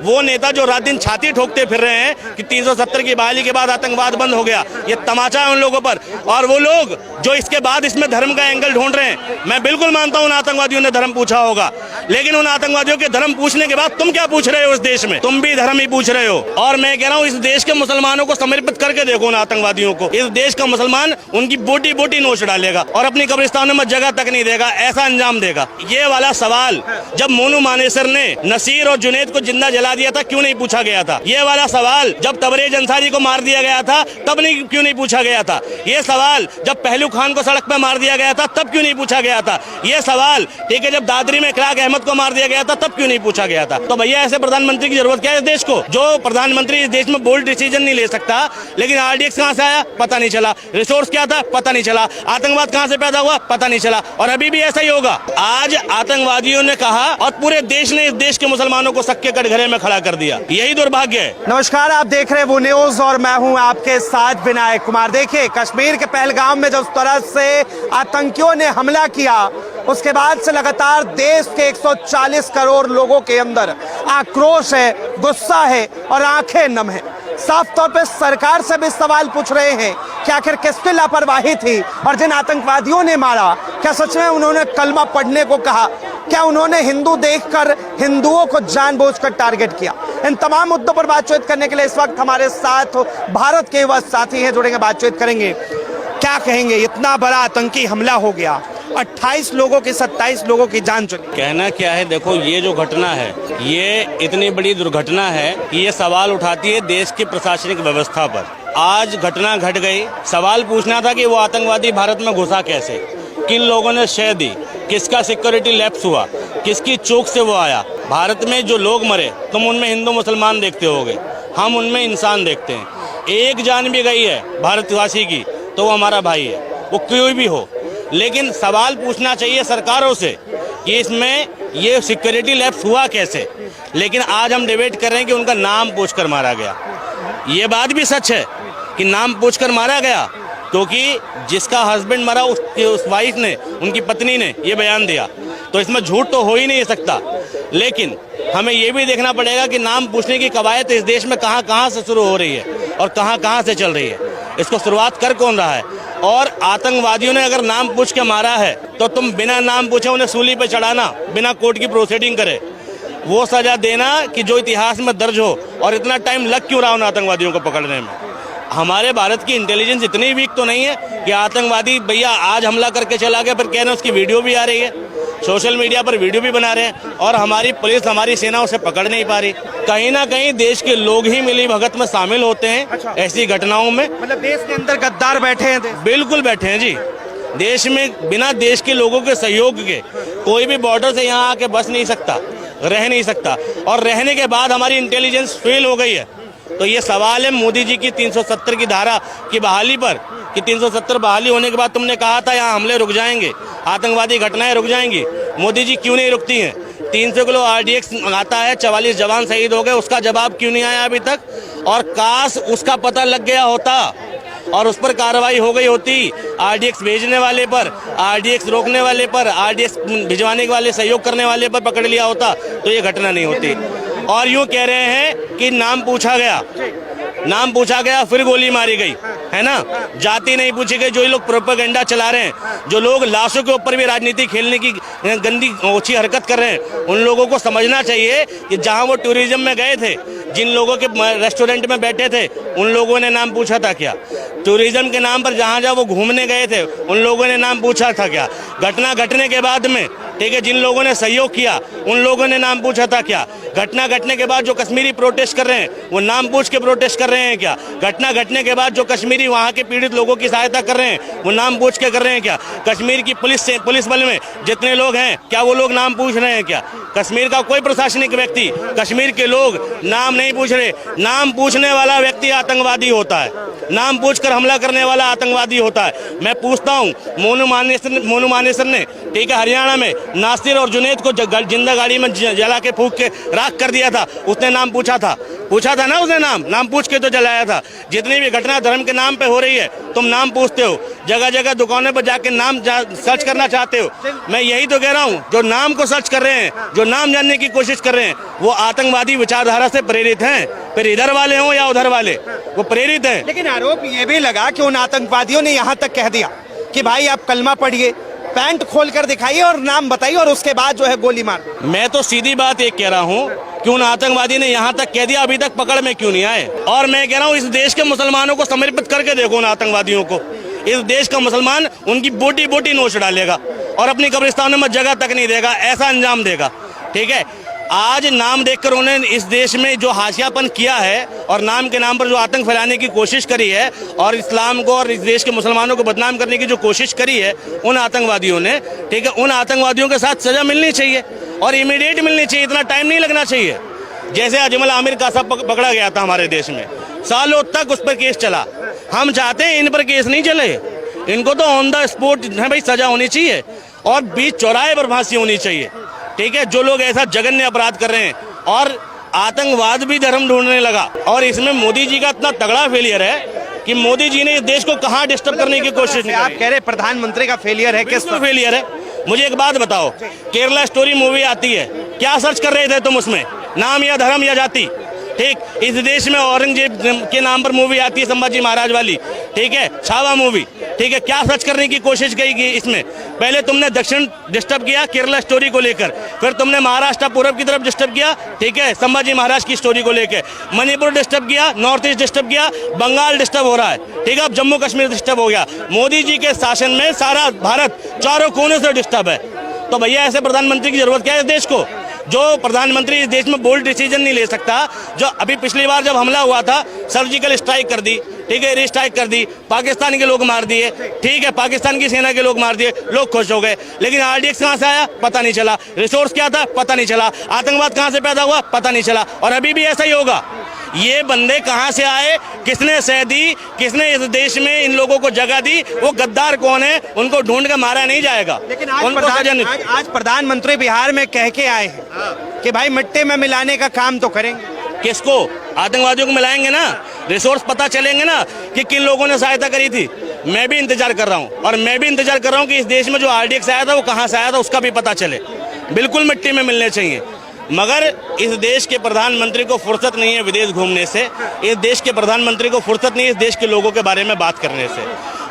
वो नेता जो रात दिन छाती ठोकते फिर रहे हैं कि 370 की बहाली के बाद आतंकवाद बंद हो गया, ये तमाचा है उन लोगों पर। और वो लोग जो इसके बाद इसमें धर्म का एंगल ढूंढ रहे हैं, मैं बिल्कुल मानता हूं उन आतंकवादियों ने धर्म पूछा होगा, लेकिन उन आतंकवादियों के धर्म पूछने के बाद तुम क्या पूछ रहे हो इस देश में? तुम भी धर्म ही पूछ रहे हो। और मैं कह रहा हूं इस देश के मुसलमानों को समर्पित करके देखो उन आतंकवादियों को। इस देश का मुसलमान उनकी बोटी बोटी नोच डालेगा और अपनी कब्रिस्तानों में जगह तक नहीं देगा, ऐसा अंजाम देगा। ये वाला सवाल जब मोनू मानेसर ने नसीर और जुनैद को जिंदा जला दिया था, क्यों नहीं पूछा गया था? ये वाला सवाल जब तबरेज अंसारी को मार दिया गया था, तब क्यों नहीं पूछा गया था? ये सवाल जब पहलू खान को सड़क पर मार दिया गया था, तब क्यों नहीं पूछा गया था? ये सवाल ठीक है, जब दादरी में इखलाक अहमद को मार दिया गया था, तब क्यों नहीं पूछा गया था? तो भैया ऐसे प्रधानमंत्री की जरूरत क्या है इस देश को? जो प्रधानमंत्री इस देश में बोल्ड डिसीजन नहीं ले सकता, लेकिन RDX कहां से आया पता नहीं चला, रिसोर्स क्या था पता नहीं चला, आतंकवाद कहां से पैदा हुआ पता नहीं चला, और अभी भी ऐसा ही होगा। आज आतंकवादियों ने कहा और पूरे देश ने इस देश के मुसलमानों को सक्के कटघरे में खड़ा कर दिया, यही दुर्भाग्य है। नमस्कार, आप देख रहे हैं वो न्यूज और मैं हूं आपके साथ विनायक कुमार। देखिए, कश्मीर के पहलगाम में जिस तरह से आतंकियों ने हमला किया, उसके बाद से लगातार देश के 140 करोड़ लोगों के अंदर आक्रोश है, गुस्सा है और आंखें नम है। साफ तौर पे सरकार से भी सवाल पूछ रहे हैं कि आखिर किसकी लापरवाही थी, और जिन आतंकवादियों ने मारा, क्या सच में उन्होंने कलमा पढ़ने को कहा? क्या उन्होंने हिंदू देखकर हिंदुओं को जानबूझकर टारगेट किया? इन तमाम मुद्दों पर बातचीत करने के लिए इस वक्त हमारे साथ भारत के युवा साथी हैं, जुड़ेंगे, बातचीत करेंगे। क्या कहेंगे, इतना बड़ा आतंकी हमला हो गया, 28 लोगों की 27 लोगों की जान चली। कहना क्या है, देखो ये जो घटना है, ये इतनी बड़ी दुर्घटना है कि ये सवाल उठाती है देश की प्रशासनिक व्यवस्था पर। आज घटना घट गई, सवाल पूछना था कि वो आतंकवादी भारत में घुसा कैसे, किन लोगों ने शय दी, किसका सिक्योरिटी लैप्स हुआ, किसकी चूक से वो आया। भारत में जो लोग मरे, तुम उनमें हिंदू मुसलमान देखते होगे, हम उनमें इंसान देखते हैं। एक जान भी गई है भारतवासी की तो वो हमारा भाई है, वो कोई भी हो। लेकिन सवाल पूछना चाहिए सरकारों से कि इसमें ये सिक्योरिटी लैप्स हुआ कैसे। लेकिन आज हम डिबेट कर रहे हैं कि उनका नाम पूछकर मारा गया। ये बात भी सच है कि नाम पूछकर मारा गया, क्योंकि जिसका हस्बैंड मरा उस वाइफ ने, उनकी पत्नी ने ये बयान दिया, तो इसमें झूठ तो हो ही नहीं सकता। लेकिन हमें ये भी देखना पड़ेगा कि नाम पूछने की कवायद इस देश में कहाँ कहाँ से शुरू हो रही है और कहाँ कहाँ से चल रही है, इसको शुरुआत कर कौन रहा है। और आतंकवादियों ने अगर नाम पूछ के मारा है तो तुम बिना नाम पूछे उन्हें सूली पे चढ़ाना, बिना कोर्ट की प्रोसीडिंग करे, वो सजा देना कि जो इतिहास में दर्ज हो। और इतना टाइम लग क्यों रहा उन आतंकवादियों को पकड़ने में? हमारे भारत की इंटेलिजेंस इतनी वीक तो नहीं है कि आतंकवादी भैया आज हमला करके चला गया, फिर कह रहे हैं उसकी वीडियो भी आ रही है, सोशल मीडिया पर वीडियो भी बना रहे हैं, और हमारी पुलिस, हमारी सेना उसे पकड़ नहीं पा रही। कहीं ना कहीं देश के लोग ही मिली भगत में शामिल होते हैं ऐसी घटनाओं में। मतलब देश के अंदर गद्दार बैठे हैं? बिल्कुल बैठे हैं जी। देश में बिना देश के लोगों के सहयोग के कोई भी बॉर्डर से यहाँ आके बस नहीं सकता, रह नहीं सकता। और रहने के बाद हमारी इंटेलिजेंस फेल हो गई है। तो ये सवाल है मोदी जी की 370 की धारा की बहाली पर कि 370 बहाली होने के बाद तुमने कहा था यहाँ हमले रुक जाएंगे, आतंकवादी घटनाएं रुक जाएंगी। मोदी जी क्यों नहीं रुकती हैं? 300 किलो RDX आता है, 44 जवान शहीद हो गए, उसका जवाब क्यों नहीं आया अभी तक? और काश उसका पता लग गया होता और उस पर कार्रवाई हो गई होती, RDX भेजने वाले पर, RDX रोकने वाले पर, RDX भिजवाने वाले, सहयोग करने वाले पर पकड़ लिया होता, तो ये घटना नहीं होती। और यूं कह रहे हैं कि नाम पूछा गया, नाम पूछा गया फिर गोली मारी गई, है ना? जाति नहीं पूछी गई। जो लोग प्रोपेगेंडा चला रहे हैं, जो लोग लाशों के ऊपर भी राजनीति खेलने की गंदी ओछी हरकत कर रहे हैं, उन लोगों को समझना चाहिए कि जहां वो टूरिज्म में गए थे, जिन लोगों के रेस्टोरेंट में बैठे थे, उन लोगों ने नाम पूछा था क्या? टूरिज्म के नाम पर जहां जहां वो घूमने गए थे, उन लोगों ने नाम पूछा था क्या? घटना घटने के बाद में, ठीक है, जिन लोगों ने सहयोग किया, उन लोगों ने नाम पूछा था क्या? घटना घटने के बाद जो कश्मीरी प्रोटेस्ट कर रहे हैं, वो नाम पूछ के प्रोटेस्ट कर रहे हैं क्या? घटना घटने के बाद जो कश्मीरी वहां के पीड़ित लोगों की सहायता कर रहे हैं, वो नाम पूछ के कर रहे हैं क्या? कश्मीर की पुलिस बल में जितने लोग हैं, क्या वो लोग नाम पूछ रहे हैं क्या? कश्मीर का कोई प्रशासनिक व्यक्ति, कश्मीर के लोग नाम नहीं पूछ रहे। नाम पूछने वाला व्यक्ति आतंकवादी होता है, नाम पूछकर हमला करने वाला आतंकवादी होता है। मैं पूछता हूँ, मोनू मानेसर ने, ठीक है, हरियाणा में नासिर और जुनैद को जिंदा गाड़ी में जला के फूंक के राख कर दिया था, उसने नाम पूछा था? पूछा था ना उसने, नाम पूछ के तो जलाया था। जितनी भी घटना धर्म के नाम पे हो रही है, तुम नाम पूछते हो, जगह जगह दुकानों पर जाके नाम सर्च करना चाहते हो। मैं यही तो कह रहा हूँ, जो नाम को सर्च कर रहे हैं, जो नाम जानने की कोशिश कर रहे हैं, वो आतंकवादी विचारधारा से प्रेरित हैं। फिर इधर वाले हों या उधर वाले, वो प्रेरित हैं। लेकिन आरोप ये भी लगा कि उन आतंकवादियों ने यहाँ तक कह दिया कि भाई आप कलमा पढ़िए, पैंट खोल कर दिखाइए और नाम बताइए, और उसके बाद जो है गोली मार। मैं तो सीधी बात एक कह रहा हूँ कि उन आतंकवादी ने यहाँ तक कह दिया, अभी तक पकड़ में क्यों नहीं आए? और मैं कह रहा हूँ, इस देश के मुसलमानों को समर्पित करके देखो उन आतंकवादियों को। इस देश का मुसलमान उनकी बोटी बोटी नोच डालेगा और अपनी कब्रिस्तानों में जगह तक नहीं देगा, ऐसा अंजाम देगा। ठीक है, आज नाम देखकर उन्होंने इस देश में जो हाशियापन किया है और नाम के नाम पर जो आतंक फैलाने की कोशिश करी है और इस्लाम को और इस देश के मुसलमानों को बदनाम करने की जो कोशिश करी है उन आतंकवादियों ने, ठीक है, उन आतंकवादियों के साथ सजा मिलनी चाहिए और इमीडिएट मिलनी चाहिए, इतना टाइम नहीं लगना चाहिए। जैसे अजमल आमिर का सब पकड़ा गया था हमारे देश में, सालों तक उस पर केस चला। हम चाहते हैं इन पर केस नहीं चले, इनको तो ऑन द स्पॉट भाई सजा होनी चाहिए और बीच चौराहे पर फांसी होनी चाहिए। ठीक है, जो लोग ऐसा जघन्य अपराध कर रहे हैं, और आतंकवाद भी धर्म ढूंढने लगा। और इसमें मोदी जी का इतना तगड़ा फेलियर है कि मोदी जी ने इस देश को कहां डिस्टर्ब करने की कोशिश नहीं। आप कह रहे प्रधानमंत्री का फेलियर है, किस पर फेलियर है? मुझे एक बात बताओ, केरला स्टोरी मूवी आती है, क्या सर्च कर रहे थे तुम उसमें? नाम या धर्म या जाति? ठीक, इस देश में औरंगजेब के नाम पर मूवी आती है, संभाजी महाराज वाली, ठीक है, छावा मूवी, ठीक है, क्या सर्च करने की कोशिश की इसमें? पहले तुमने दक्षिण डिस्टर्ब किया केरला स्टोरी को लेकर, फिर तुमने महाराष्ट्र पूर्व की तरफ डिस्टर्ब किया, ठीक है, संभाजी महाराज की स्टोरी को लेकर, मणिपुर डिस्टर्ब किया, नॉर्थ ईस्ट डिस्टर्ब किया, बंगाल डिस्टर्ब हो रहा है, ठीक है, अब जम्मू कश्मीर डिस्टर्ब हो गया। मोदी जी के शासन में सारा भारत चारों कोने से डिस्टर्ब है। तो भैया ऐसे प्रधानमंत्री की जरूरत क्या है इस देश को, जो प्रधानमंत्री इस देश में बोल्ड डिसीजन नहीं ले सकता? जो अभी पिछली बार जब हमला हुआ था, सर्जिकल स्ट्राइक कर दी, ठीक है, एयर स्ट्राइक कर दी, पाकिस्तान के लोग मार दिए, ठीक है, पाकिस्तान की सेना के लोग मार दिए, लोग खुश हो गए। लेकिन आरडीएक्स कहां से आया पता नहीं चला, रिसोर्स क्या था पता नहीं चला, आतंकवाद कहां से पैदा हुआ पता नहीं चला, और अभी भी ऐसा ही होगा। ये बंदे कहां से आए, किसने सह दी, किसने इस देश में इन लोगों को जगह दी, वो गद्दार कौन है, उनको ढूंढ कर मारा नहीं जाएगा। लेकिन आज प्रधानमंत्री बिहार में कह के आए हैं कि भाई मिट्टी में मिलाने का काम तो करेंगे। किसको? आतंकवादियों को मिलाएंगे ना, रिसोर्स पता चलेंगे ना कि किन लोगों ने सहायता करी थी। मैं भी इंतजार कर रहा हूँ, और मैं भी इंतजार कर रहा हूँ कि इस देश में जो आरडीएक्स आया था वो कहाँ से आया था, उसका भी पता चले। बिल्कुल मिट्टी में मिलने चाहिए, मगर इस देश के प्रधानमंत्री को फुर्सत नहीं है विदेश घूमने से, इस देश के प्रधानमंत्री को फुर्सत नहीं है इस देश के लोगों के बारे में बात करने से।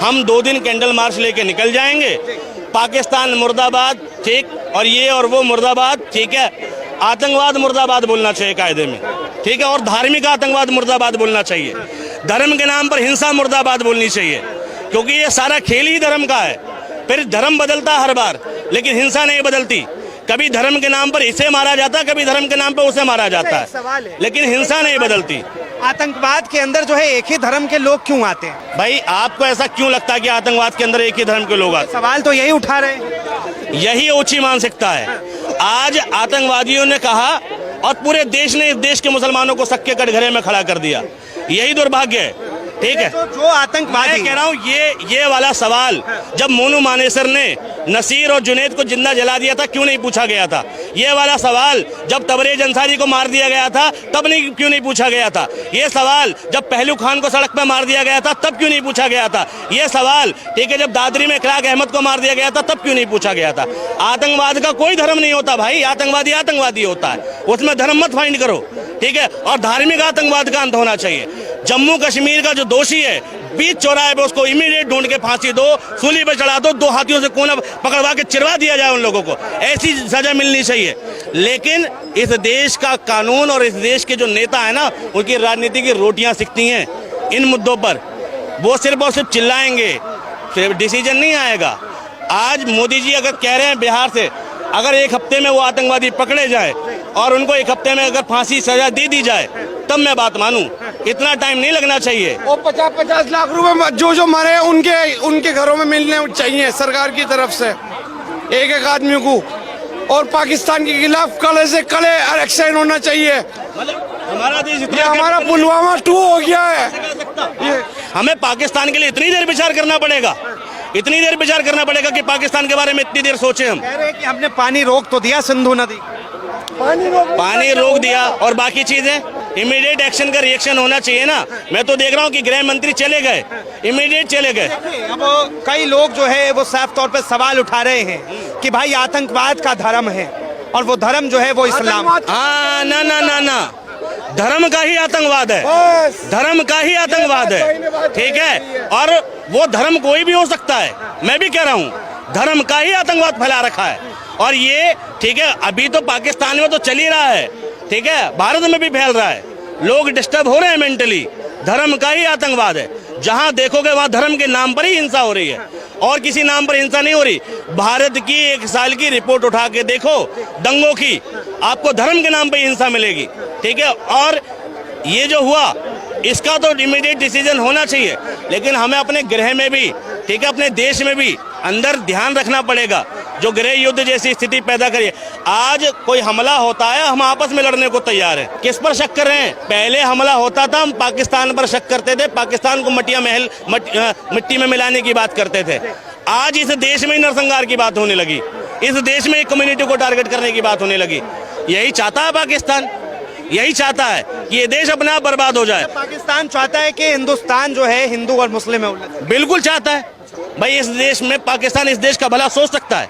हम 2 दिन कैंडल मार्च लेके निकल जाएंगे, पाकिस्तान मुर्दाबाद, ठीक, और ये और वो मुर्दाबाद, ठीक है, आतंकवाद मुर्दाबाद बोलना चाहिए कायदे में, ठीक है, और धार्मिक आतंकवाद मुर्दाबाद बोलना चाहिए, धर्म के नाम पर हिंसा मुर्दाबाद बोलनी चाहिए, क्योंकि ये सारा खेल ही धर्म का है। फिर धर्म बदलता हर बार, लेकिन हिंसा नहीं बदलती। कभी धर्म के नाम पर इसे मारा जाता है, कभी धर्म के नाम पर उसे मारा जाता है, लेकिन हिंसा नहीं बदलती। आतंकवाद के अंदर जो है एक ही धर्म के लोग क्यों आते हैं? भाई आपको ऐसा क्यों लगता है कि आतंकवाद के अंदर एक ही धर्म के लोग आते हैं? सवाल तो यही उठा रहे हैं। यही ऊंची मानसिकता है। आज आतंकवादियों ने कहा और पूरे देश ने इस देश के मुसलमानों को सक्के कटघरे में खड़ा कर दिया, यही दुर्भाग्य है। ठीक है, जो आतंकवादी, मैं कह रहा हूँ ये वाला सवाल जब मोनू मानेसर ने नसीर और जुनैद को जिंदा जला दिया था, क्यों नहीं पूछा गया था? ये वाला सवाल जब तबरेज अंसारी को मार दिया गया था, तब क्यों नहीं पूछा गया था? ये सवाल जब पहलू खान को सड़क पर मार दिया गया था, तब क्यों नहीं पूछा गया था? ये सवाल, ठीक है, जब दादरी में इखलाक अहमद को मार दिया गया था, तब क्यों नहीं पूछा गया था? आतंकवाद का कोई धर्म नहीं होता भाई, आतंकवादी आतंकवादी होता है, उसमें धर्म मत फाइंड करो, ठीक है, और धार्मिक आतंकवाद का अंत होना चाहिए। जम्मू कश्मीर का जो दोषी है, बीच चौराहे पे उसको इमीडिएट ढूंढ के फांसी दो, सूली पे चढ़ा दो, 2 हाथियों से कोना पकड़वा के चिरवा दिया जाए उन लोगों को, ऐसी सजा मिलनी चाहिए। लेकिन इस देश का कानून और इस देश के जो नेता है ना, उनकी राजनीति की रोटियां सिकती हैं इन मुद्दों पर। वो सिर्फ और सिर्फ चिल्लाएंगे, फिर डिसीजन नहीं आएगा। आज मोदी जी अगर कह रहे हैं बिहार से अगर 1 हफ्ते में वो आतंकवादी पकड़े जाए और उनको 1 हफ्ते में अगर फांसी सजा दे दी जाए, तब मैं बात मानूं। इतना टाइम नहीं लगना चाहिए। और 50-50 लाख रुपए जो मरे उनके घरों में मिलने चाहिए सरकार की तरफ से, एक आदमी को। और पाकिस्तान के खिलाफ कड़े से कड़े एक्शन होना चाहिए। हमारा देश हमारा पुलवामा 2 हो गया है। हमें पाकिस्तान के लिए इतनी देर विचार करना पड़ेगा, इतनी देर विचार करना पड़ेगा कि पाकिस्तान के बारे में इतनी देर सोचे हम। कह रहे हैं कि हमने पानी रोक तो दिया सिंधु नदी, पानी रोक दिया, और बाकी चीजें इमीडिएट एक्शन का रिएक्शन होना चाहिए ना। मैं तो देख रहा हूँ कि गृह मंत्री चले गए, इमीडिएट चले गए। अब कई लोग जो है वो साफ तौर पे सवाल उठा रहे हैं कि भाई आतंकवाद का धर्म है और वो धर्म जो है वो इस्लाम। हाँ, ना ना ना ना, धर्म का ही आतंकवाद है, धर्म का ही आतंकवाद है, ठीक है। और वो धर्म कोई भी हो सकता है, मैं भी कह रहा हूँ धर्म का ही आतंकवाद फैला रखा है। और ये ठीक है, अभी तो पाकिस्तान में तो चल ही रहा है, ठीक है, भारत में भी फैल रहा है, लोग डिस्टर्ब हो रहे हैं मेंटली। धर्म का ही आतंकवाद है, जहां देखोगे वहां धर्म के नाम पर ही हिंसा हो रही है और किसी नाम पर हिंसा नहीं हो रही। भारत की 1 साल की रिपोर्ट उठा के देखो दंगों की, आपको धर्म के नाम पर हिंसा मिलेगी, ठीक है। और ये जो हुआ इसका तो इमीडिएट डिसीजन होना चाहिए, लेकिन हमें अपने गृह में भी, ठीक है, अपने देश में भी अंदर ध्यान रखना पड़ेगा जो गृह युद्ध जैसी स्थिति पैदा करिए। आज कोई हमला होता है, हम आपस में लड़ने को तैयार हैं। किस पर शक कर रहे हैं? पहले हमला होता था हम पाकिस्तान पर शक करते थे, पाकिस्तान को मिट्टी में मिलाने की बात करते थे। आज इस देश में ही नरसंहार की बात होने लगी, इस देश में एक कम्युनिटी को टारगेट करने की बात होने लगी। यही चाहता है पाकिस्तान, यही चाहता है कि ये देश अपने आप बर्बाद हो जाए। पाकिस्तान चाहता है कि हिंदुस्तान जो है हिंदू और मुस्लिम में उलझ जाए। बिल्कुल चाहता है भाई, इस देश में पाकिस्तान इस देश का भला सोच सकता है।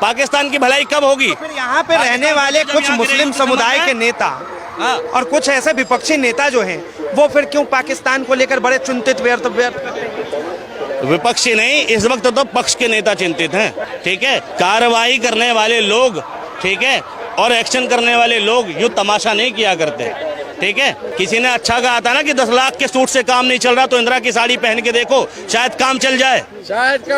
पाकिस्तान की भलाई कब होगी? फिर यहाँ पे रहने वाले कुछ मुस्लिम समुदाय के नेता और कुछ ऐसे विपक्षी नेता जो हैं वो फिर क्यों पाकिस्तान को लेकर बड़े चिंतित व्यक्त विपक्षी नहीं, इस वक्त तो पक्ष के नेता चिंतित हैं, ठीक है। कार्रवाई करने वाले लोग, ठीक है, और एक्शन करने वाले लोग यूं तमाशा नहीं किया करते, ठीक है। किसी ने अच्छा कहा था ना कि 10 लाख के सूट से काम नहीं चल रहा, तो इंदिरा की साड़ी पहन के देखो, शायद काम चल जाए,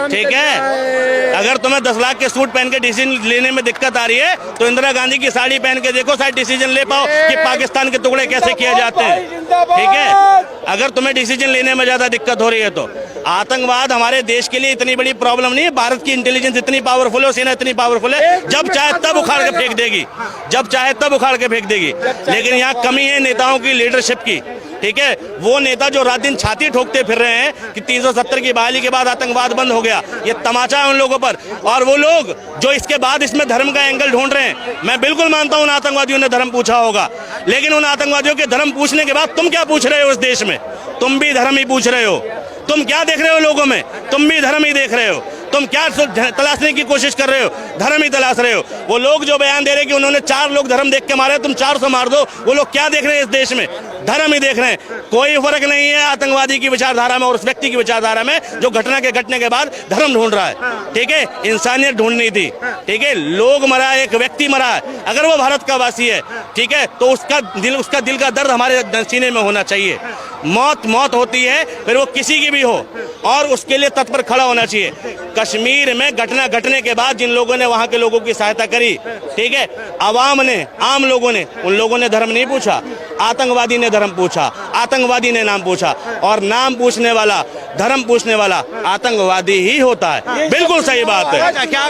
ठीक है। अगर तुम्हें 10 लाख के सूट पहन के डिसीजन लेने में दिक्कत आ रही है तो इंदिरा गांधी की साड़ी पहन के देखो, शायद डिसीजन ले पाओ कि पाकिस्तान के टुकड़े कैसे किए जाते हैं, ठीक है। अगर तुम्हें डिसीजन लेने में ज्यादा दिक्कत हो रही है तो आतंकवाद हमारे देश के लिए इतनी बड़ी प्रॉब्लम नहीं है। भारत की इंटेलिजेंस इतनी पावरफुल है, सेना इतनी पावरफुल है, जब चाहे तब उखाड़ के फेंक देगी, जब चाहे तब उखाड़ के फेंक देगी। लेकिन यहाँ कमी है नेताओं की लीडरशिप की, ठीक है। वो नेता जो रात दिन छाती ठोकते फिर रहे हैं कि 370 की बहाली के बाद आतंकवाद बंद हो गया, ये तमाचा है उन लोगों पर। और वो लोग जो इसके बाद इसमें धर्म का एंगल ढूंढ रहे हैं, मैं बिल्कुल मानता हूं उन आतंकवादियों ने धर्म पूछा होगा, लेकिन उन आतंकवादियों के धर्म पूछने के बाद तुम क्या पूछ रहे हो? इस देश में तुम भी धर्म ही पूछ रहे हो। तुम क्या देख रहे हो लोगों में? तुम भी धर्म ही देख रहे हो। तुम क्या तलाशने की कोशिश कर रहे हो? धर्म ही तलाश रहे हो। वो लोग जो बयान दे रहे हैं कि उन्होंने 4 लोग धर्म देख के मारे, तुम 400 मार दो, वो लोग क्या देख रहे हैं? इस देश में धर्म ही देख रहे हैं। कोई फर्क नहीं है आतंकवादी की विचारधारा में और उस व्यक्ति की विचारधारा में जो घटना के घटने के बाद धर्म ढूंढ रहा है, ठीक है। इंसानियत ढूंढनी थी, ठीक है। लोग मरा, एक व्यक्ति मरा है, अगर वो भारत का वासी है, ठीक है, तो उसका दिल का दर्द हमारे सीने में होना चाहिए। मौत होती है, फिर वो किसी की भी हो, और उसके लिए तत्पर खड़ा होना चाहिए। कश्मीर में घटना घटने के बाद जिन लोगों ने वहां के लोगों की सहायता करी, ठीक है, आवाम ने, आम लोगों ने, उन लोगों ने धर्म नहीं पूछा, आतंकवादी ने धर्म पूछा, आतंकवादी ने नाम पूछा, और नाम पूछने वाला, धर्म पूछने वाला आतंकवादी ही होता है। बिल्कुल सही बात है। क्या